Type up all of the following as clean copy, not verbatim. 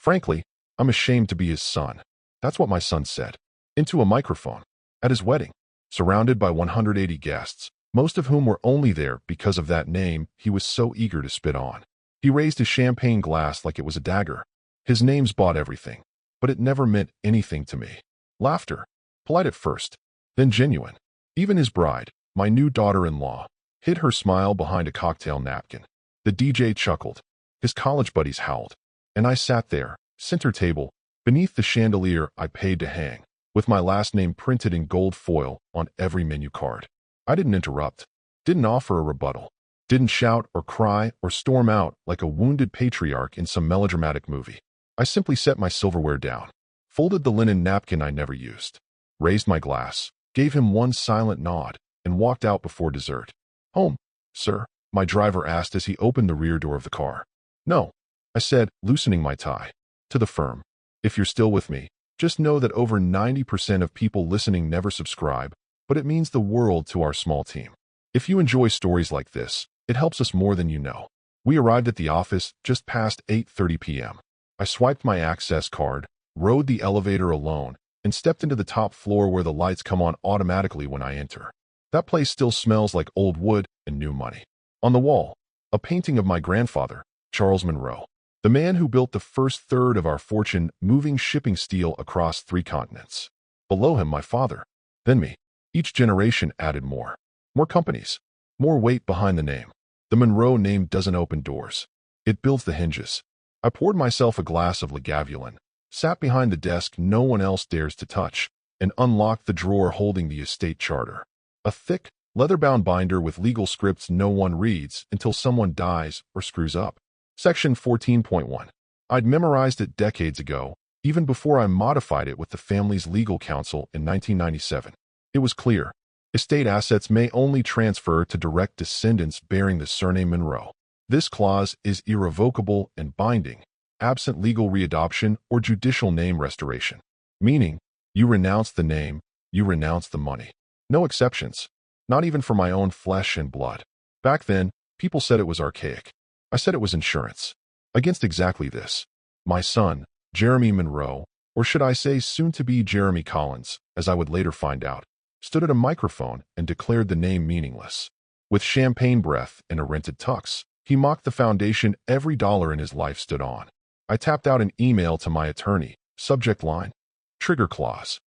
Frankly, I'm ashamed to be his son. That's what my son said. Into a microphone. At his wedding. Surrounded by 180 guests, most of whom were only there because of that name he was so eager to spit on. He raised his champagne glass like it was a dagger. His name's bought everything, but it never meant anything to me. Laughter. Polite at first, then genuine. Even his bride, my new daughter-in-law, hid her smile behind a cocktail napkin. The DJ chuckled. His college buddies howled. And I sat there, center table, beneath the chandelier I paid to hang, with my last name printed in gold foil on every menu card. I didn't interrupt, didn't offer a rebuttal, didn't shout or cry or storm out like a wounded patriarch in some melodramatic movie. I simply set my silverware down, folded the linen napkin I never used, raised my glass, gave him one silent nod, and walked out before dessert. Home, sir? My driver asked as he opened the rear door of the car. No, I said, loosening my tie. To the firm. If you're still with me, just know that over 90% of people listening never subscribe, but it means the world to our small team. If you enjoy stories like this, it helps us more than you know. We arrived at the office just past 8:30 p.m. I swiped my access card, rode the elevator alone, and stepped into the top floor where the lights come on automatically when I enter. That place still smells like old wood and new money. On the wall, a painting of my grandfather, Charles Monroe, the man who built the first third of our fortune moving shipping steel across 3 continents. Below him, my father, then me. Each generation added more. More companies. More weight behind the name. The Monroe name doesn't open doors. It builds the hinges. I poured myself a glass of Lagavulin, sat behind the desk no one else dares to touch, and unlocked the drawer holding the estate charter. A thick, leather-bound binder with legal scripts no one reads until someone dies or screws up. Section 14.1. I'd memorized it decades ago, even before I modified it with the family's legal counsel in 1997. It was clear. Estate assets may only transfer to direct descendants bearing the surname Monroe. This clause is irrevocable and binding, absent legal readoption or judicial name restoration. Meaning, you renounce the name, you renounce the money. No exceptions. Not even for my own flesh and blood. Back then, people said it was archaic. I said it was insurance. Against exactly this. My son, Jeremy Monroe, or should I say soon-to-be Jeremy Collins, as I would later find out, stood at a microphone and declared the name meaningless. With champagne breath and a rented tux, he mocked the foundation every dollar in his life stood on. I tapped out an email to my attorney, subject line, trigger clause.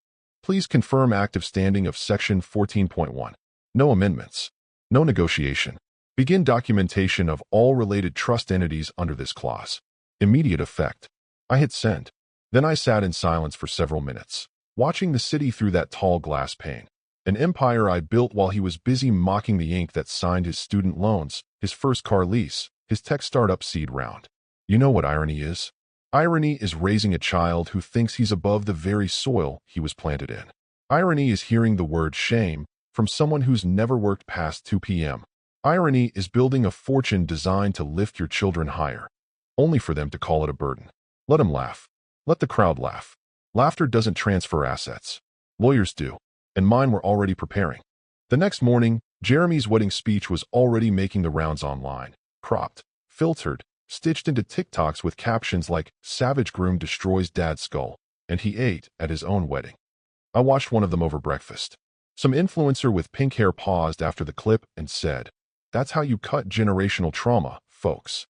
Please confirm active standing of Section 14.1. No amendments. No negotiation. Begin documentation of all related trust entities under this clause. Immediate effect. I hit send. Then I sat in silence for several minutes, watching the city through that tall glass pane. An empire I built while he was busy mocking the ink that signed his student loans, his first car lease, his tech startup seed round. You know what irony is? Irony is raising a child who thinks he's above the very soil he was planted in. Irony is hearing the word shame from someone who's never worked past 2 p.m. Irony is building a fortune designed to lift your children higher, only for them to call it a burden. Let them laugh. Let the crowd laugh. Laughter doesn't transfer assets. Lawyers do, and mine were already preparing. The next morning, Jeremy's wedding speech was already making the rounds online, cropped, filtered, stitched into TikToks with captions like, "Savage groom destroys dad's skull," and he ate at his own wedding. I watched one of them over breakfast. Some influencer with pink hair paused after the clip and said, "That's how you cut generational trauma, folks."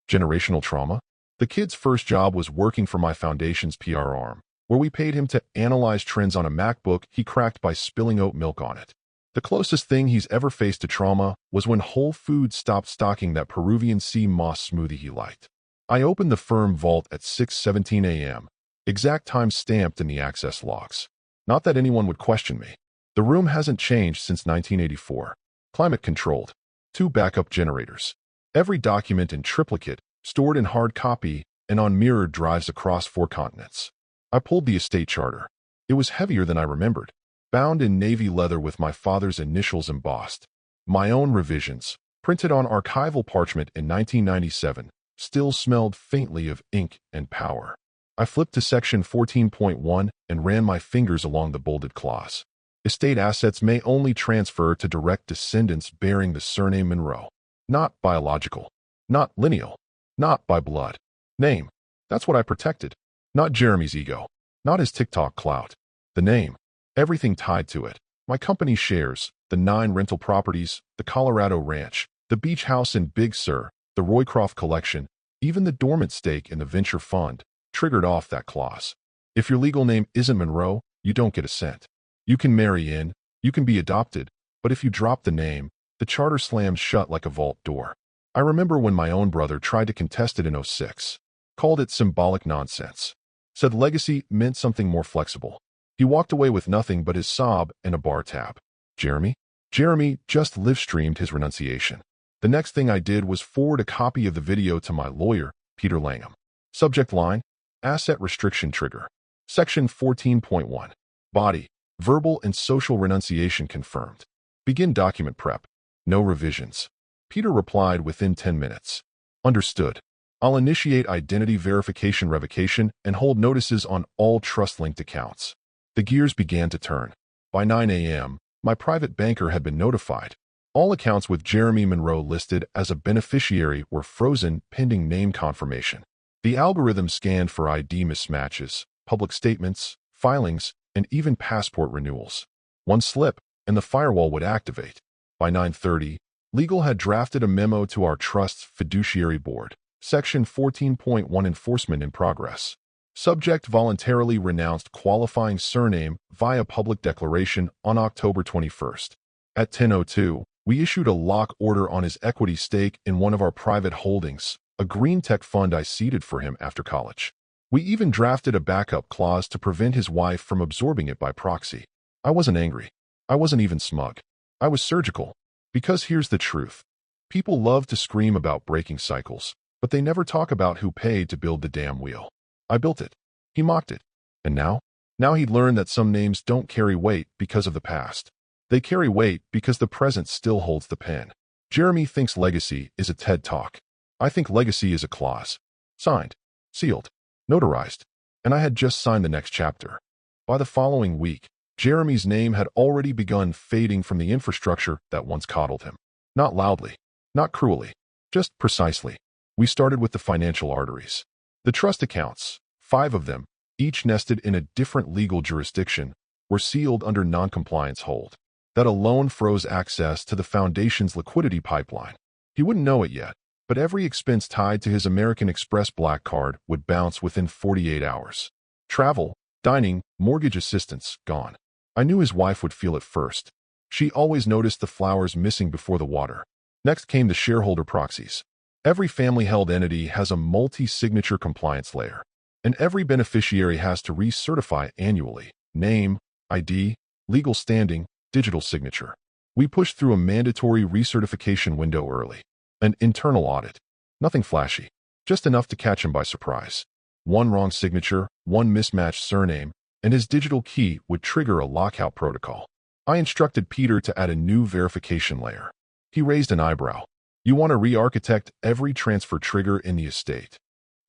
Generational trauma? The kid's first job was working for my foundation's PR arm, where we paid him to analyze trends on a MacBook he cracked by spilling oat milk on it. The closest thing he's ever faced to trauma was when Whole Foods stopped stocking that Peruvian sea moss smoothie he liked. I opened the firm vault at 6:17 a.m., exact time stamped in the access logs. Not that anyone would question me. The room hasn't changed since 1984. Climate controlled. 2 backup generators. Every document in triplicate, stored in hard copy, and on mirrored drives across 4 continents. I pulled the estate charter. It was heavier than I remembered. Bound in navy leather with my father's initials embossed. My own revisions, printed on archival parchment in 1997, still smelled faintly of ink and power. I flipped to section 14.1 and ran my fingers along the bolded clause. Estate assets may only transfer to direct descendants bearing the surname Monroe. Not biological. Not lineal. Not by blood. Name. That's what I protected. Not Jeremy's ego. Not his TikTok clout. The name. Everything tied to it. My company shares, the 9 rental properties, the Colorado Ranch, the beach house in Big Sur, the Roycroft collection, even the dormant stake in the venture fund, triggered off that clause. If your legal name isn't Monroe, you don't get a cent. You can marry in, you can be adopted, but if you drop the name, the charter slams shut like a vault door. I remember when my own brother tried to contest it in '06. Called it symbolic nonsense. Said legacy meant something more flexible. He walked away with nothing but his sob and a bar tab. Jeremy? Jeremy just live-streamed his renunciation. The next thing I did was forward a copy of the video to my lawyer, Peter Langham. Subject line, Asset Restriction Trigger. Section 14.1. Body, Verbal and Social Renunciation Confirmed. Begin document prep. No revisions. Peter replied within 10 minutes. Understood. I'll initiate identity verification revocation and hold notices on all trust-linked accounts. The gears began to turn. By 9 a.m., my private banker had been notified. All accounts with Jeremy Monroe listed as a beneficiary were frozen pending name confirmation. The algorithm scanned for ID mismatches, public statements, filings, and even passport renewals. One slip, and the firewall would activate. By 9:30, legal had drafted a memo to our trust's fiduciary board. Section 14.1 Enforcement in progress. Subject voluntarily renounced qualifying surname via public declaration on October 21st. At 10:02, we issued a lock order on his equity stake in one of our private holdings, a green tech fund I seeded for him after college. We even drafted a backup clause to prevent his wife from absorbing it by proxy. I wasn't angry. I wasn't even smug. I was surgical. Because here's the truth. People love to scream about breaking cycles, but they never talk about who paid to build the damn wheel. I built it. He mocked it. And now? Now he'd learned that some names don't carry weight because of the past. They carry weight because the present still holds the pen. Jeremy thinks legacy is a TED Talk. I think legacy is a clause. Signed, sealed, notarized, and I had just signed the next chapter. By the following week, Jeremy's name had already begun fading from the infrastructure that once coddled him. Not loudly, not cruelly, just precisely. We started with the financial arteries. The trust accounts, 5 of them, each nested in a different legal jurisdiction, were sealed under noncompliance hold. That alone froze access to the foundation's liquidity pipeline. He wouldn't know it yet, but every expense tied to his American Express Black Card would bounce within 48 hours. Travel, dining, mortgage assistance, gone. I knew his wife would feel it first. She always noticed the flowers missing before the water. Next came the shareholder proxies. Every family-held entity has a multi-signature compliance layer, and every beneficiary has to recertify annually. Name, ID, legal standing, digital signature. We pushed through a mandatory recertification window early. An internal audit. Nothing flashy, just enough to catch him by surprise. One wrong signature, one mismatched surname, and his digital key would trigger a lockout protocol. I instructed Peter to add a new verification layer. He raised an eyebrow. You want to re-architect every transfer trigger in the estate?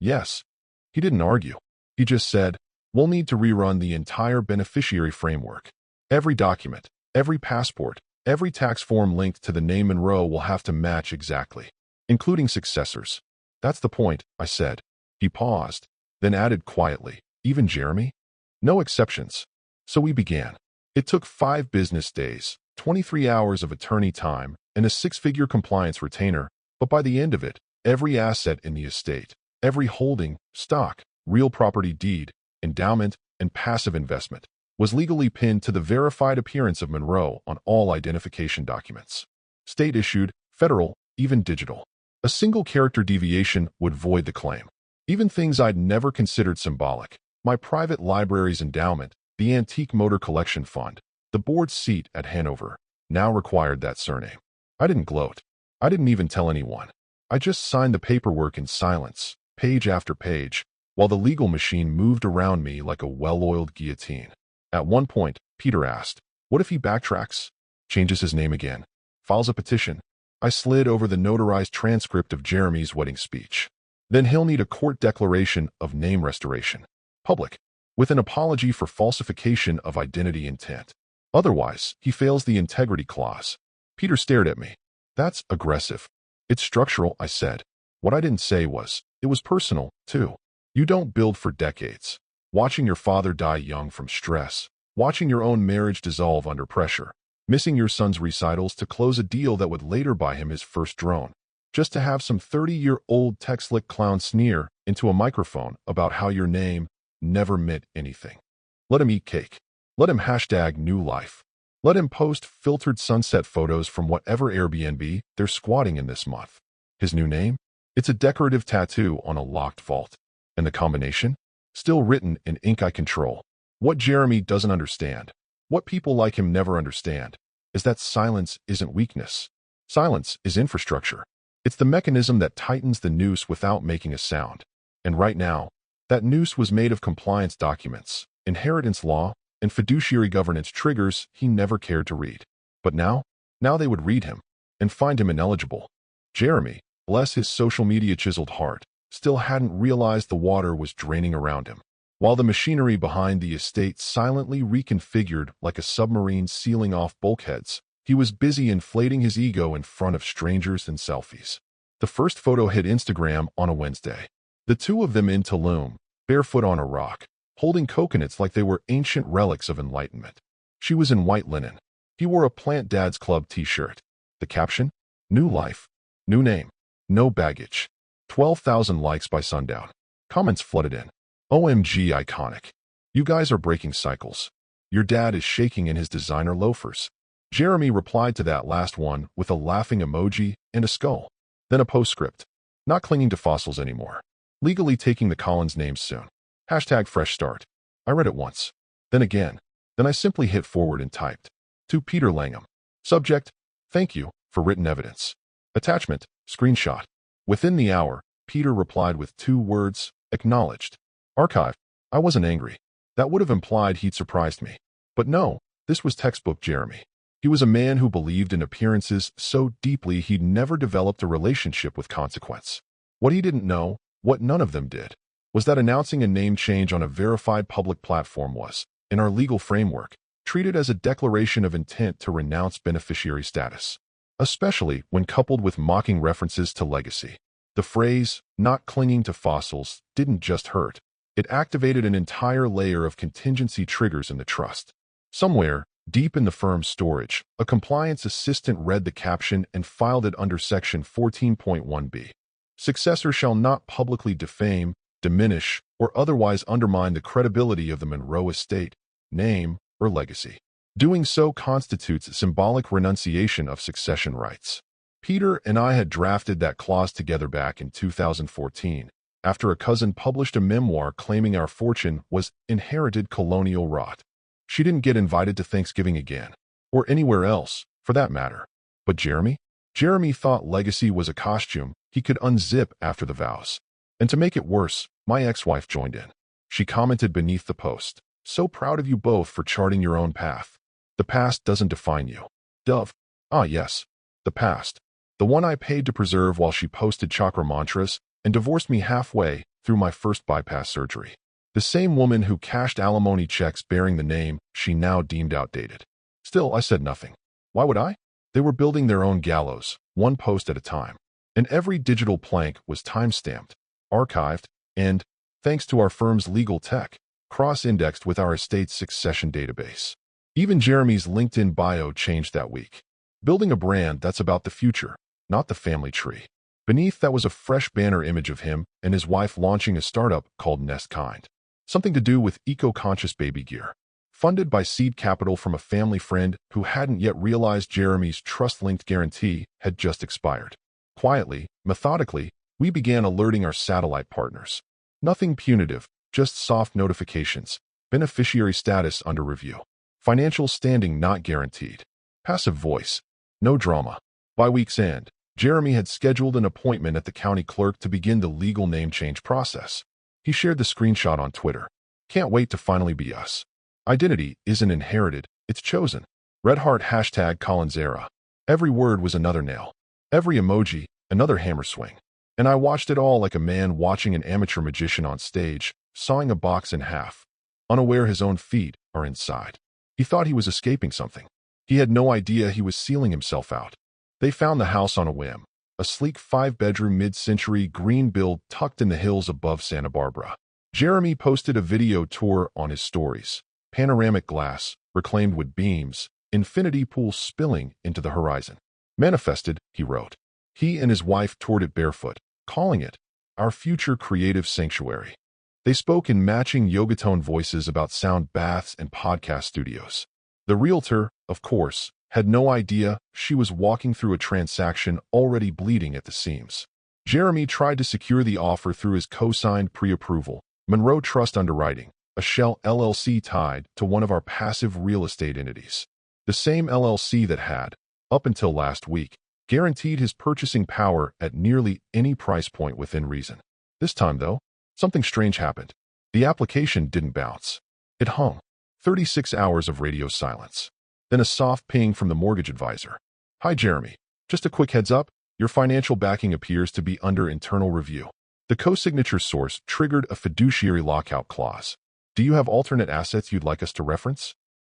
Yes. He didn't argue. He just said, we'll need to rerun the entire beneficiary framework. Every document, every passport, every tax form linked to the name Monroe will have to match exactly, including successors. That's the point, I said. He paused, then added quietly, even Jeremy? No exceptions. So we began. It took 5 business days, 23 hours of attorney time, and a 6-figure compliance retainer, but by the end of it, every asset in the estate, every holding, stock, real property deed, endowment, and passive investment was legally pinned to the verified appearance of Monroe on all identification documents. State-issued, federal, even digital. A single character deviation would void the claim. Even things I'd never considered symbolic. My private library's endowment, the Antique Motor Collection Fund, the board's seat at Hanover, now required that surname. I didn't gloat. I didn't even tell anyone. I just signed the paperwork in silence, page after page, while the legal machine moved around me like a well-oiled guillotine. At one point, Peter asked, what if he backtracks, changes his name again, files a petition? I slid over the notarized transcript of Jeremy's wedding speech. Then he'll need a court declaration of name restoration. Public, with an apology for falsification of identity intent. Otherwise, he fails the integrity clause. Peter stared at me. That's aggressive. It's structural, I said. What I didn't say was, it was personal, too. You don't build for decades. Watching your father die young from stress, watching your own marriage dissolve under pressure, missing your son's recitals to close a deal that would later buy him his first drone, just to have some 30-year-old tech-slick clown sneer into a microphone about how your name never meant anything. Let him eat cake. Let him hashtag new life. Let him post filtered sunset photos from whatever Airbnb they're squatting in this month. His new name? It's a decorative tattoo on a locked vault. And the combination? Still written in ink I control. What Jeremy doesn't understand, what people like him never understand, is that silence isn't weakness. Silence is infrastructure. It's the mechanism that tightens the noose without making a sound. And right now, that noose was made of compliance documents, inheritance law, and fiduciary governance triggers he never cared to read. But now they would read him and find him ineligible. Jeremy, bless his social media chiseled heart, still hadn't realized the water was draining around him. While the machinery behind the estate silently reconfigured like a submarine sealing off bulkheads, he was busy inflating his ego in front of strangers and selfies. The first photo hit Instagram on a Wednesday. The two of them in Tulum, barefoot on a rock, holding coconuts like they were ancient relics of enlightenment. She was in white linen. He wore a Plant Dad's Club t-shirt. The caption? New life. New name. No baggage. 12,000 likes by sundown. Comments flooded in. OMG iconic. You guys are breaking cycles. Your dad is shaking in his designer loafers. Jeremy replied to that last one with a laughing emoji and a skull. Then a postscript. Not clinging to fossils anymore. Legally taking the Collins name soon. Hashtag fresh start. I read it once. Then again. Then I simply hit forward and typed. To Peter Langham. Subject. Thank you for written evidence. Attachment. Screenshot. Within the hour, Peter replied with 2 words. Acknowledged. Archive. I wasn't angry. That would have implied he'd surprised me. But no, this was textbook Jeremy. He was a man who believed in appearances so deeply he'd never developed a relationship with consequence. What he didn't know, what none of them did, was that announcing a name change on a verified public platform was, in our legal framework, treated as a declaration of intent to renounce beneficiary status, especially when coupled with mocking references to legacy. The phrase, not clinging to fossils, didn't just hurt. It activated an entire layer of contingency triggers in the trust. Somewhere, deep in the firm's storage, a compliance assistant read the caption and filed it under Section 14.1b. Successor shall not publicly defame, diminish, or otherwise undermine the credibility of the Monroe estate, name, or legacy. Doing so constitutes a symbolic renunciation of succession rights. Peter and I had drafted that clause together back in 2014, after a cousin published a memoir claiming our fortune was inherited colonial rot. She didn't get invited to Thanksgiving again, or anywhere else, for that matter. But Jeremy? Jeremy thought legacy was a costume he could unzip after the vows. And to make it worse, my ex-wife joined in. She commented beneath the post, "So proud of you both for charting your own path. The past doesn't define you." Dove. Ah yes, the past. The one I paid to preserve while she posted chakra mantras and divorced me halfway through my first bypass surgery. The same woman who cashed alimony checks bearing the name she now deemed outdated. Still, I said nothing. Why would I? They were building their own gallows, one post at a time. And every digital plank was time-stamped, archived, and, thanks to our firm's legal tech, cross-indexed with our estate's succession database. Even Jeremy's LinkedIn bio changed that week. Building a brand that's about the future, not the family tree. Beneath that was a fresh banner image of him and his wife launching a startup called Nestkind. Something to do with eco-conscious baby gear. Funded by seed capital from a family friend who hadn't yet realized Jeremy's trust-linked guarantee had just expired. Quietly, methodically, we began alerting our satellite partners. Nothing punitive, just soft notifications. Beneficiary status under review. Financial standing not guaranteed. Passive voice. No drama. By week's end, Jeremy had scheduled an appointment at the county clerk to begin the legal name change process. He shared the screenshot on Twitter. Can't wait to finally be us. Identity isn't inherited, it's chosen. Red heart hashtag Collins era. Every word was another nail. Every emoji, another hammer swing. And I watched it all like a man watching an amateur magician on stage, sawing a box in half, unaware his own feet are inside. He thought he was escaping something. He had no idea he was sealing himself out. They found the house on a whim. a sleek 5-bedroom mid-century green build tucked in the hills above Santa Barbara. Jeremy posted a video tour on his stories. Panoramic glass, reclaimed wood beams, infinity pool spilling into the horizon. Manifested, he wrote. He and his wife toured it barefoot, calling it our future creative sanctuary. They spoke in matching yoga-tone voices about sound baths and podcast studios. The realtor, of course, had no idea she was walking through a transaction already bleeding at the seams. Jeremy tried to secure the offer through his co-signed pre-approval, Monroe Trust Underwriting, a shell LLC tied to one of our passive real estate entities. The same LLC that had, up until last week, guaranteed his purchasing power at nearly any price point within reason. This time, though, something strange happened. The application didn't bounce. It hung. 36 hours of radio silence. Then a soft ping from the mortgage advisor. Hi, Jeremy. Just a quick heads up, your financial backing appears to be under internal review. The co-signature source triggered a fiduciary lockout clause. Do you have alternate assets you'd like us to reference?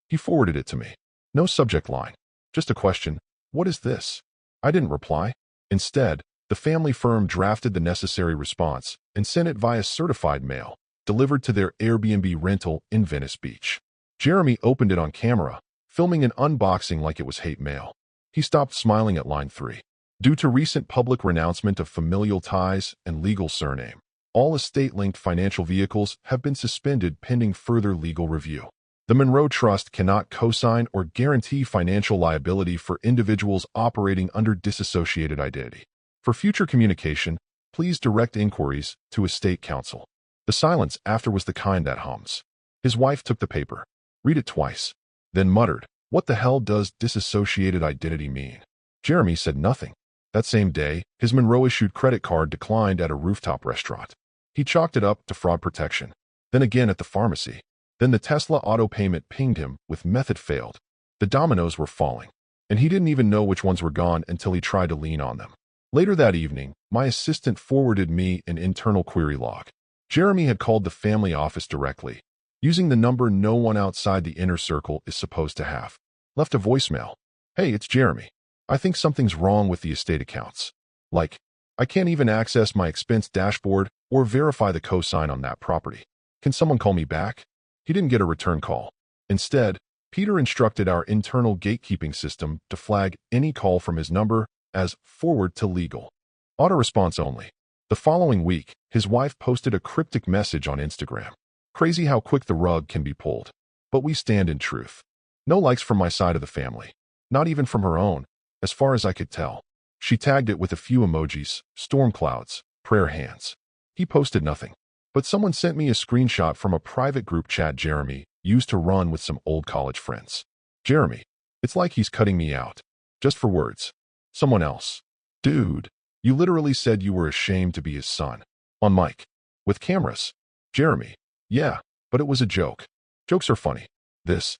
He forwarded it to me. No subject line. Just a question. What is this? I didn't reply. Instead, the family firm drafted the necessary response and sent it via certified mail, delivered to their Airbnb rental in Venice Beach. Jeremy opened it on camera, filming an unboxing like it was hate mail. He stopped smiling at line 3. Due to recent public renouncement of familial ties and legal surname, all estate-linked financial vehicles have been suspended pending further legal review. The Monroe Trust cannot co-sign or guarantee financial liability for individuals operating under disassociated identity. For future communication, please direct inquiries to Estate Counsel. The silence after was the kind that hums. His wife took the paper, read it twice, then muttered, "What the hell does disassociated identity mean?" Jeremy said nothing. That same day, his Monroe-issued credit card declined at a rooftop restaurant. He chalked it up to fraud protection. Then again at the pharmacy. Then the Tesla auto payment pinged him with method failed. The dominoes were falling, and he didn't even know which ones were gone until he tried to lean on them. Later that evening, my assistant forwarded me an internal query log. Jeremy had called the family office directly, using the number no one outside the inner circle is supposed to have. Left a voicemail. Hey, it's Jeremy. I think something's wrong with the estate accounts. Like, I can't even access my expense dashboard or verify the cosign on that property. Can someone call me back? He didn't get a return call. Instead, Peter instructed our internal gatekeeping system to flag any call from his number as forward to legal. Auto-response only. The following week, his wife posted a cryptic message on Instagram. Crazy how quick the rug can be pulled. But we stand in truth. No likes from my side of the family. Not even from her own, as far as I could tell. She tagged it with a few emojis, storm clouds, prayer hands. He posted nothing. But someone sent me a screenshot from a private group chat Jeremy used to run with some old college friends. Jeremy, it's like he's cutting me out. Just for words. Someone else. Dude, you literally said you were ashamed to be his son. On mic. With cameras. Jeremy, yeah, but it was a joke. Jokes are funny. This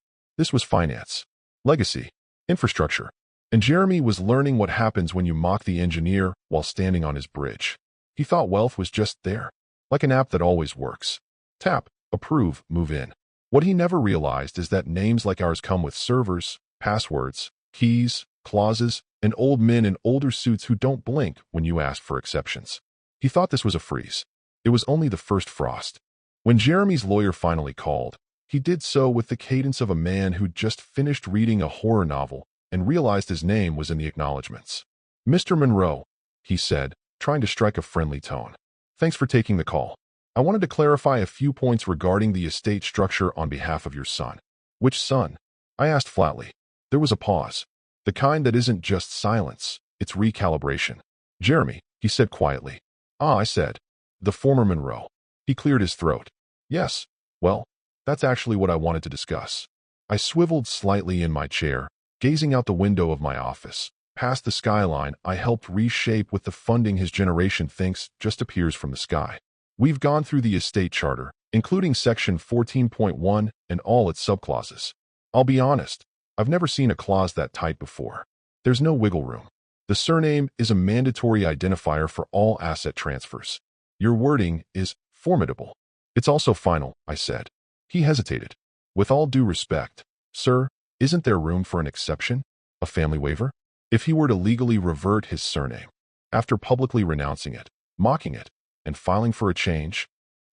was finance. Legacy. Infrastructure. And Jeremy was learning what happens when you mock the engineer while standing on his bridge. He thought wealth was just there. Like an app that always works. Tap, approve, move in. What he never realized is that names like ours come with servers, passwords, keys, clauses, and old men in older suits who don't blink when you ask for exceptions. He thought this was a freeze. It was only the first frost. When Jeremy's lawyer finally called, he did so with the cadence of a man who'd just finished reading a horror novel and realized his name was in the acknowledgments. Mr. Monroe, he said, trying to strike a friendly tone. Thanks for taking the call. I wanted to clarify a few points regarding the estate structure on behalf of your son. Which son? I asked flatly. There was a pause. The kind that isn't just silence, it's recalibration. Jeremy, he said quietly. Ah, I said. The former Monroe. He cleared his throat. Yes, well, that's actually what I wanted to discuss. I swiveled slightly in my chair, gazing out the window of my office. Past the skyline I helped reshape with the funding his generation thinks just appears from the sky. We've gone through the estate charter, including section 14.1 and all its subclauses. I'll be honest, I've never seen a clause that tight before. There's no wiggle room. The surname is a mandatory identifier for all asset transfers. Your wording is formidable. It's also final, I said. He hesitated. With all due respect, sir, isn't there room for an exception? A family waiver? If he were to legally revert his surname. after publicly renouncing it, mocking it, and filing for a change?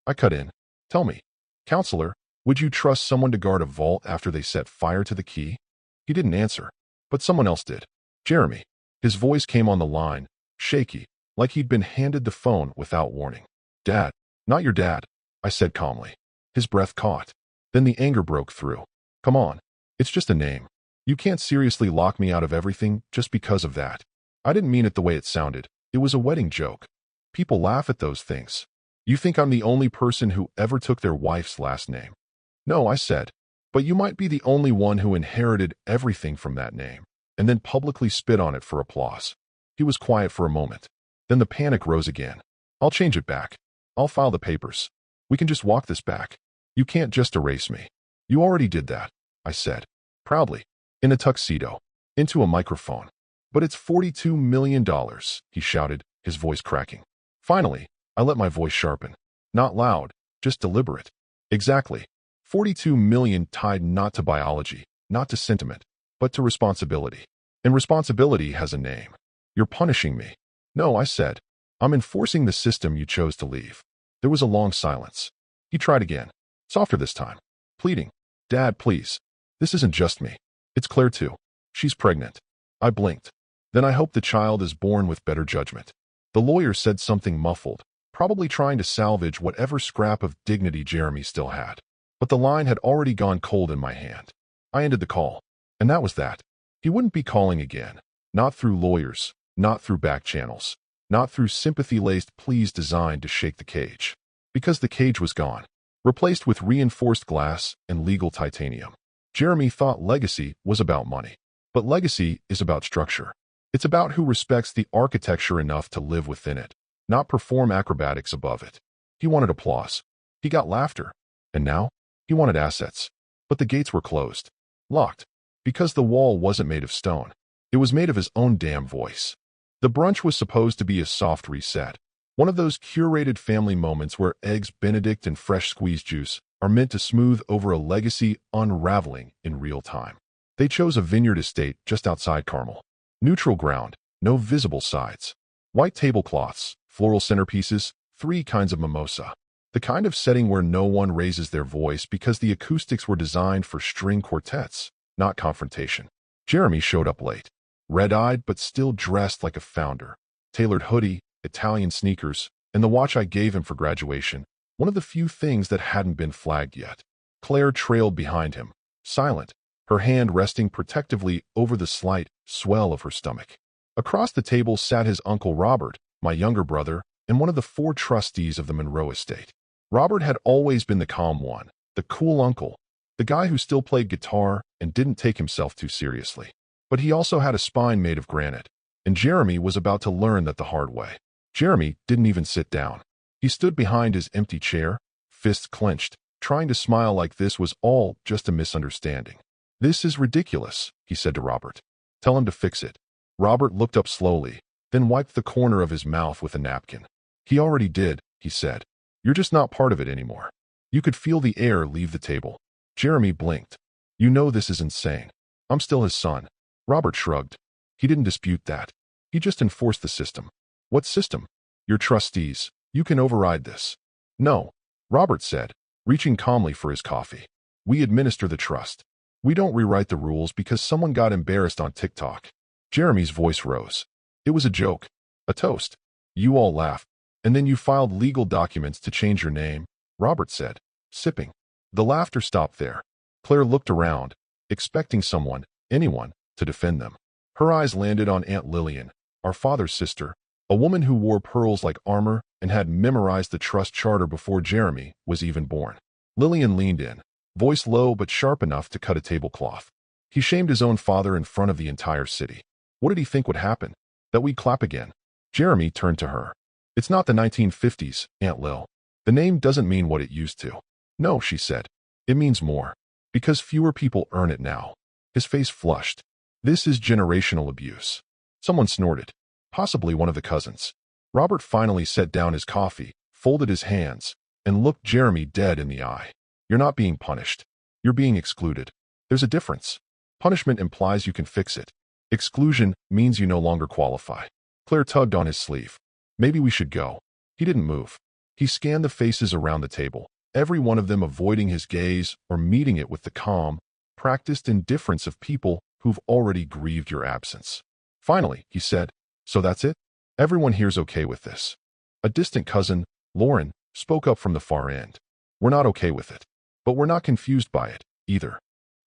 I cut in. Tell me, counselor, would you trust someone to guard a vault after they set fire to the key? He didn't answer, but someone else did. Jeremy. His voice came on the line, shaky, like he'd been handed the phone without warning. Dad, not your dad, I said calmly. His breath caught. Then the anger broke through. Come on, it's just a name. You can't seriously lock me out of everything just because of that. I didn't mean it the way it sounded. It was a wedding joke. People laugh at those things. You think I'm the only person who ever took their wife's last name? No, I said, but you might be the only one who inherited everything from that name, and then publicly spit on it for applause. He was quiet for a moment. Then the panic rose again. I'll change it back. I'll file the papers. We can just walk this back. You can't just erase me. You already did that, I said, proudly, in a tuxedo, into a microphone. But it's $42 million, he shouted, his voice cracking. Finally, I let my voice sharpen. Not loud, just deliberate. Exactly. 42 million tied not to biology, not to sentiment, but to responsibility. And responsibility has a name. You're punishing me. No, I said. I'm enforcing the system you chose to leave. There was a long silence. He tried again, softer this time, pleading. Dad, please. This isn't just me. It's Claire too. She's pregnant. I blinked. Then I hope the child is born with better judgment. The lawyer said something muffled, probably trying to salvage whatever scrap of dignity Jeremy still had. But the line had already gone cold in my hand. I ended the call. And that was that. He wouldn't be calling again. Not through lawyers, not through back channels, not through sympathy-laced pleas designed to shake the cage. Because the cage was gone, replaced with reinforced glass and legal titanium. Jeremy thought legacy was about money. But legacy is about structure. It's about who respects the architecture enough to live within it, not perform acrobatics above it. He wanted applause. He got laughter. And now, he wanted assets. But the gates were closed. Locked. Because the wall wasn't made of stone. It was made of his own damn voice. The brunch was supposed to be a soft reset. One of those curated family moments where eggs Benedict and fresh squeezed juice are meant to smooth over a legacy unraveling in real time. They chose a vineyard estate just outside Carmel. Neutral ground, no visible sides. White tablecloths, floral centerpieces, 3 kinds of mimosa. The kind of setting where no one raises their voice because the acoustics were designed for string quartets, not confrontation. Jeremy showed up late. Red-eyed but still dressed like a founder. Tailored hoodie, Italian sneakers, and the watch I gave him for graduation, one of the few things that hadn't been flagged yet. Claire trailed behind him, silent, her hand resting protectively over the slight swell of her stomach. Across the table sat his uncle Robert, my younger brother, and one of the 4 trustees of the Monroe estate. Robert had always been the calm one, the cool uncle, the guy who still played guitar and didn't take himself too seriously. But he also had a spine made of granite, and Jeremy was about to learn that the hard way. Jeremy didn't even sit down. He stood behind his empty chair, fists clenched, trying to smile like this was all just a misunderstanding. This is ridiculous, he said to Robert. Tell him to fix it. Robert looked up slowly, then wiped the corner of his mouth with a napkin. He already did, he said. You're just not part of it anymore. You could feel the air leave the table. Jeremy blinked. You know this is insane. I'm still his son. Robert shrugged. He didn't dispute that. He just enforced the system. What system? Your trustees. You can override this. No, Robert said, reaching calmly for his coffee. We administer the trust. We don't rewrite the rules because someone got embarrassed on TikTok. Jeremy's voice rose. It was a joke. A toast. You all laughed. And then you filed legal documents to change your name, Robert said, sipping. The laughter stopped there. Claire looked around, expecting someone, anyone, to defend them. Her eyes landed on Aunt Lillian, our father's sister, a woman who wore pearls like armor and had memorized the trust charter before Jeremy was even born. Lillian leaned in, voice low but sharp enough to cut a tablecloth. He shamed his own father in front of the entire city. What did he think would happen? That we'd clap again? Jeremy turned to her. It's not the 1950s, Aunt Lil. The name doesn't mean what it used to. No, she said. It means more. Because fewer people earn it now. His face flushed. This is generational abuse. Someone snorted. Possibly one of the cousins. Robert finally set down his coffee, folded his hands, and looked Jeremy dead in the eye. You're not being punished. You're being excluded. There's a difference. Punishment implies you can fix it. Exclusion means you no longer qualify. Claire tugged on his sleeve. Maybe we should go. He didn't move. He scanned the faces around the table, every one of them avoiding his gaze or meeting it with the calm, practiced indifference of people who've already grieved your absence. Finally, he said, "So that's it? Everyone here's okay with this." A distant cousin, Lauren, spoke up from the far end. "We're not okay with it. But we're not confused by it, either."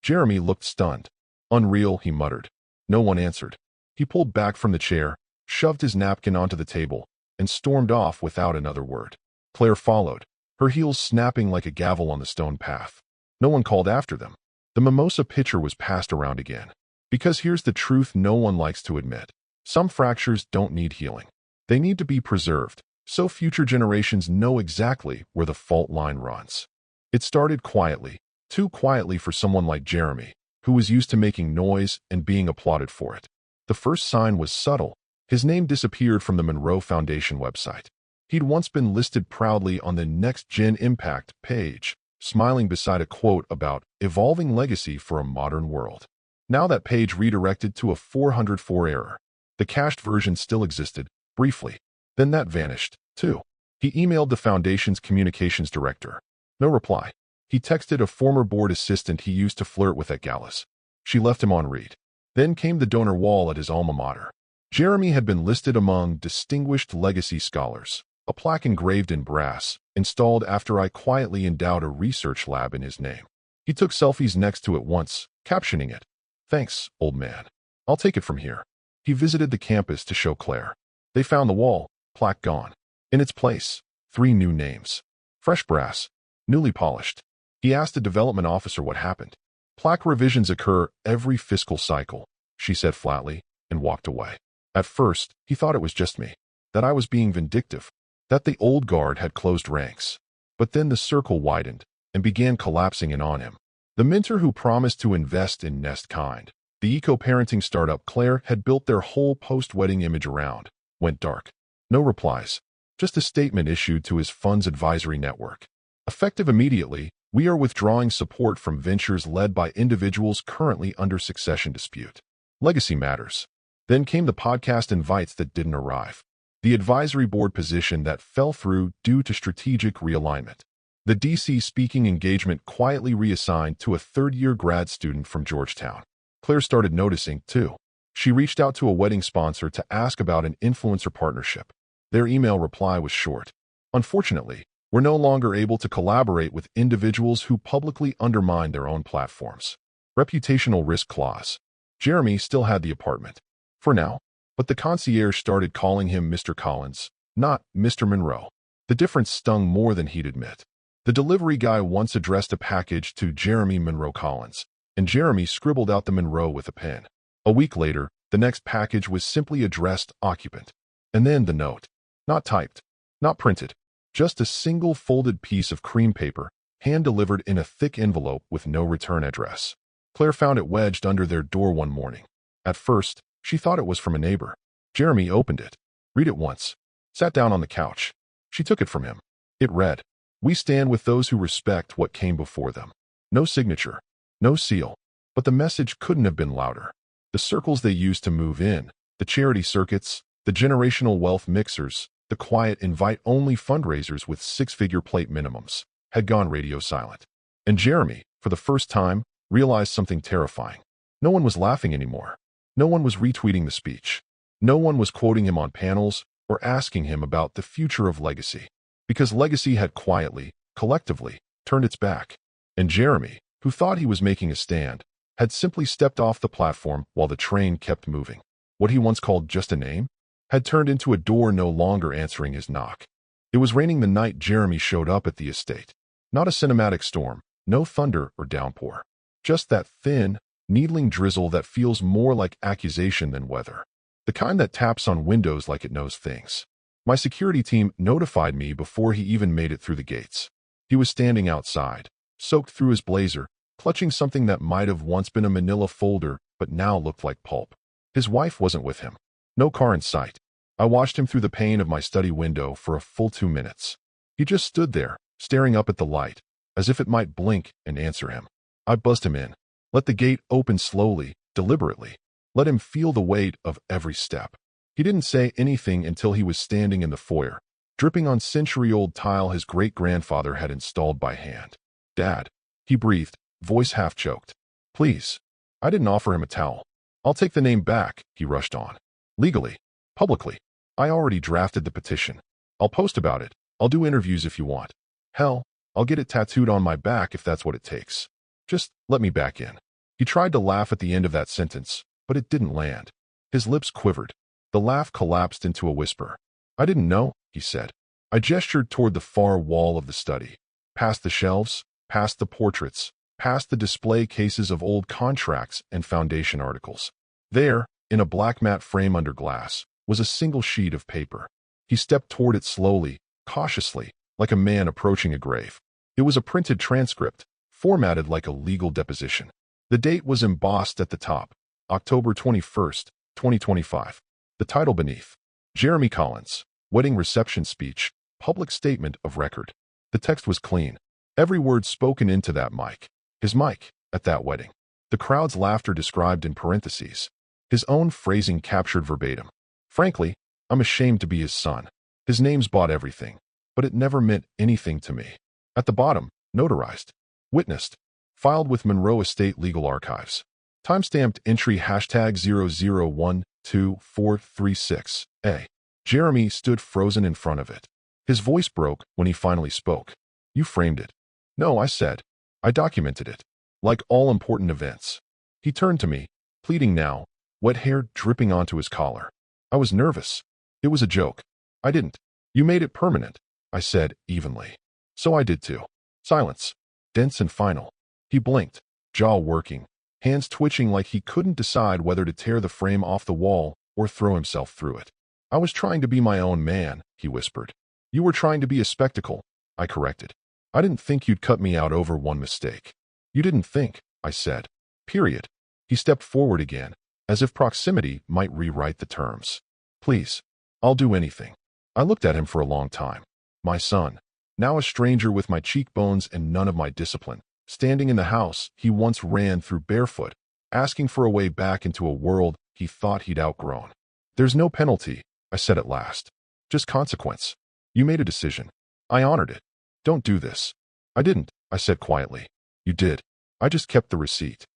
Jeremy looked stunned. "Unreal," he muttered. No one answered. He pulled back from the chair, shoved his napkin onto the table, and stormed off without another word. Claire followed, her heels snapping like a gavel on the stone path. No one called after them. The mimosa pitcher was passed around again. Because here's the truth no one likes to admit. Some fractures don't need healing. They need to be preserved, so future generations know exactly where the fault line runs. It started quietly, too quietly for someone like Jeremy, who was used to making noise and being applauded for it. The first sign was subtle. His name disappeared from the Monroe Foundation website. He'd once been listed proudly on the Next Gen Impact page, smiling beside a quote about evolving legacy for a modern world. Now that page redirected to a 404 error. The cached version still existed, briefly. Then that vanished, too. He emailed the foundation's communications director. No reply. He texted a former board assistant he used to flirt with at Gallus. She left him on read. Then came the donor wall at his alma mater. Jeremy had been listed among distinguished legacy scholars, a plaque engraved in brass, installed after I quietly endowed a research lab in his name. He took selfies next to it once, captioning it, "Thanks, old man. I'll take it from here." He visited the campus to show Claire. They found the wall, plaque gone. In its place, 3 new names. Fresh brass, newly polished. He asked the development officer what happened. "Plaque revisions occur every fiscal cycle," she said flatly, and walked away. At first, he thought it was just me, that I was being vindictive, that the old guard had closed ranks. But then the circle widened and began collapsing in on him. The mentor who promised to invest in Nest Kind, the eco-parenting startup Claire had built their whole post-wedding image around, went dark. No replies, just a statement issued to his fund's advisory network. Effective immediately, we are withdrawing support from ventures led by individuals currently under succession dispute. Legacy matters. Then came the podcast invites that didn't arrive. The advisory board position that fell through due to strategic realignment. The DC speaking engagement quietly reassigned to a third-year grad student from Georgetown. Claire started noticing, too. She reached out to a wedding sponsor to ask about an influencer partnership. Their email reply was short. "Unfortunately, we're no longer able to collaborate with individuals who publicly undermine their own platforms." Reputational risk clause. Jeremy still had the apartment. For now. But the concierge started calling him Mr. Collins, not Mr. Monroe. The difference stung more than he'd admit. The delivery guy once addressed a package to Jeremy Monroe Collins, and Jeremy scribbled out the Monroe with a pen. A week later, the next package was simply addressed occupant. And then the note. Not typed. Not printed. Just a single folded piece of cream paper, hand-delivered in a thick envelope with no return address. Claire found it wedged under their door one morning. At first, she thought it was from a neighbor. Jeremy opened it. Read it once. Sat down on the couch. She took it from him. It read, "We stand with those who respect what came before them." No signature. No seal. But the message couldn't have been louder. The circles they used to move in, the charity circuits, the generational wealth mixers, the quiet invite-only fundraisers with 6-figure plate minimums, had gone radio silent. And Jeremy, for the first time, realized something terrifying. No one was laughing anymore. No one was retweeting the speech. No one was quoting him on panels or asking him about the future of legacy. Because legacy had quietly, collectively, turned its back. And Jeremy, who thought he was making a stand, had simply stepped off the platform while the train kept moving. What he once called just a name had turned into a door no longer answering his knock. It was raining the night Jeremy showed up at the estate. Not a cinematic storm, no thunder or downpour. Just that thin, needling drizzle that feels more like accusation than weather. The kind that taps on windows like it knows things. My security team notified me before he even made it through the gates. He was standing outside, soaked through his blazer, clutching something that might have once been a manila folder but now looked like pulp. His wife wasn't with him. No car in sight. I watched him through the pane of my study window for a full 2 minutes. He just stood there, staring up at the light, as if it might blink and answer him. I buzzed him in. Let the gate open slowly, deliberately. Let him feel the weight of every step. He didn't say anything until he was standing in the foyer, dripping on century-old tile his great-grandfather had installed by hand. "Dad," he breathed, voice half-choked. "Please." I didn't offer him a towel. "I'll take the name back," he rushed on. "Legally. Publicly. I already drafted the petition. I'll post about it. I'll do interviews if you want. Hell, I'll get it tattooed on my back if that's what it takes. Just let me back in." He tried to laugh at the end of that sentence, but it didn't land. His lips quivered. The laugh collapsed into a whisper. "I didn't know," he said. I gestured toward the far wall of the study. Past the shelves, past the portraits, past the display cases of old contracts and foundation articles. There, in a black matte frame under glass, was a single sheet of paper. He stepped toward it slowly, cautiously, like a man approaching a grave. It was a printed transcript, formatted like a legal deposition. The date was embossed at the top, October 21st, 2025. The title beneath, Jeremy Collins, Wedding Reception Speech, Public Statement of Record. The text was clean. Every word spoken into that mic. His mic, at that wedding. The crowd's laughter described in parentheses. His own phrasing captured verbatim. "Frankly, I'm ashamed to be his son. His name's bought everything, but it never meant anything to me." At the bottom, notarized. Witnessed. Filed with Monroe Estate Legal Archives. Timestamped entry #0012436A. Jeremy stood frozen in front of it. His voice broke when he finally spoke. "You framed it." "No," I said. "I documented it. Like all important events." He turned to me, pleading now, wet hair dripping onto his collar. I was nervous. It was a joke. "I didn't. You made it permanent," I said evenly. "So I did too." Silence. Dense and final. He blinked, jaw working, hands twitching like he couldn't decide whether to tear the frame off the wall or throw himself through it. "I was trying to be my own man," he whispered. "You were trying to be a spectacle," I corrected. "I didn't think you'd cut me out over one mistake." "You didn't think," I said. Period. He stepped forward again, as if proximity might rewrite the terms. "Please. I'll do anything." I looked at him for a long time. My son, now a stranger with my cheekbones and none of my discipline, standing in the house he once ran through barefoot, asking for a way back into a world he thought he'd outgrown. "There's no penalty," I said at last. "Just consequence. You made a decision. I honored it. Don't do this." "I didn't," I said quietly. "You did. I just kept the receipt.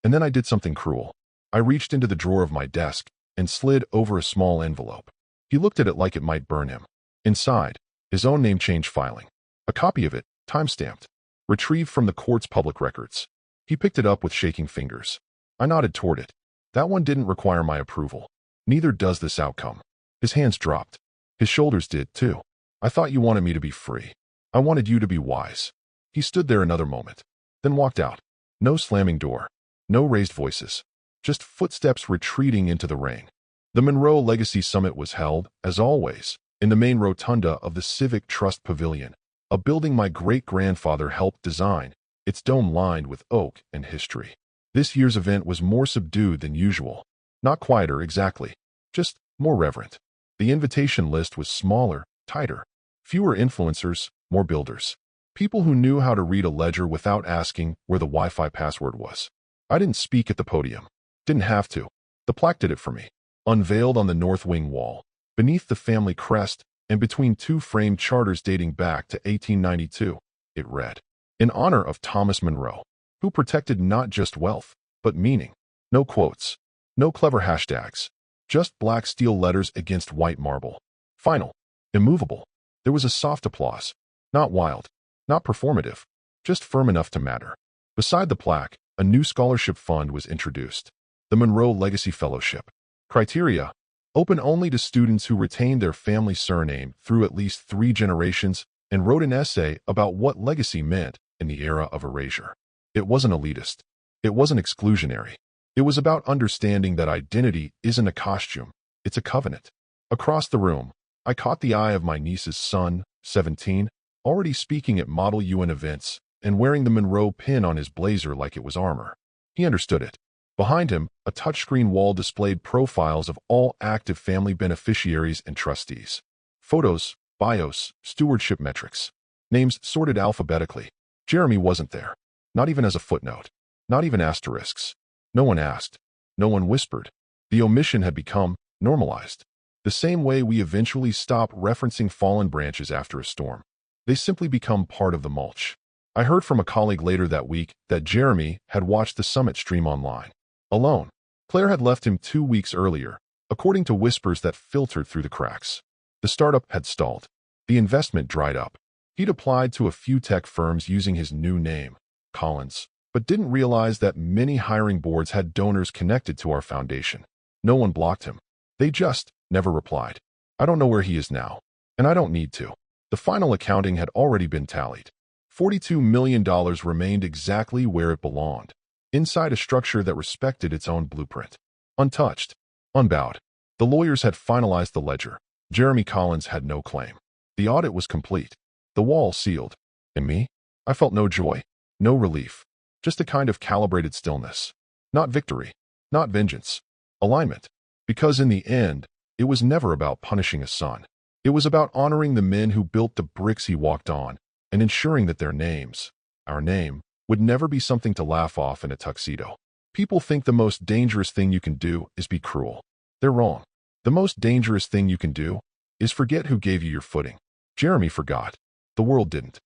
And then I did something cruel. I reached into the drawer of my desk and slid over a small envelope." He looked at it like it might burn him. Inside, his own name change filing. A copy of it, time-stamped, retrieved from the court's public records. He picked it up with shaking fingers. I nodded toward it. "That one didn't require my approval. Neither does this outcome." His hands dropped. His shoulders did, too. "I thought you wanted me to be free. I wanted you to be wise." He stood there another moment, then walked out. No slamming door. No raised voices. Just footsteps retreating into the rain. The Monroe Legacy Summit was held, as always, in the main rotunda of the Civic Trust Pavilion, a building my great-grandfather helped design, its dome lined with oak and history. This year's event was more subdued than usual. Not quieter, exactly. Just more reverent. The invitation list was smaller, tighter. Fewer influencers, more builders. People who knew how to read a ledger without asking where the Wi-Fi password was. I didn't speak at the podium. Didn't have to. The plaque did it for me. Unveiled on the north wing wall, beneath the family crest and between two framed charters dating back to 1892, it read, "In honor of Thomas Monroe, who protected not just wealth, but meaning." No quotes. No clever hashtags. Just black steel letters against white marble. Final. Immovable. There was a soft applause. Not wild. Not performative. Just firm enough to matter. Beside the plaque, a new scholarship fund was introduced. The Monroe Legacy Fellowship. Criteria: open only to students who retained their family surname through at least 3 generations and wrote an essay about what legacy meant in the era of erasure. It wasn't elitist. It wasn't exclusionary. It was about understanding that identity isn't a costume, it's a covenant. Across the room, I caught the eye of my niece's son, 17, already speaking at Model UN events and wearing the Monroe pin on his blazer like it was armor. He understood it. Behind him, a touchscreen wall displayed profiles of all active family beneficiaries and trustees. Photos, bios, stewardship metrics. Names sorted alphabetically. Jeremy wasn't there. Not even as a footnote. Not even asterisks. No one asked. No one whispered. The omission had become normalized. The same way we eventually stop referencing fallen branches after a storm. They simply become part of the mulch. I heard from a colleague later that week that Jeremy had watched the summit stream online. Alone. Claire had left him 2 weeks earlier, according to whispers that filtered through the cracks. The startup had stalled. The investment dried up. He'd applied to a few tech firms using his new name, Collins, but didn't realize that many hiring boards had donors connected to our foundation. No one blocked him. They just never replied. I don't know where he is now, and I don't need to. The final accounting had already been tallied. $42 million remained exactly where it belonged, inside a structure that respected its own blueprint. Untouched, unbowed. The lawyers had finalized the ledger. Jeremy Collins had no claim. The audit was complete. The wall sealed. And me? I felt no joy, no relief, just a kind of calibrated stillness. Not victory, not vengeance. Alignment. Because in the end, it was never about punishing a son. It was about honoring the men who built the bricks he walked on and ensuring that their names, our name, would never be something to laugh off in a tuxedo. People think the most dangerous thing you can do is be cruel. They're wrong. The most dangerous thing you can do is forget who gave you your footing. Jeremy forgot. The world didn't.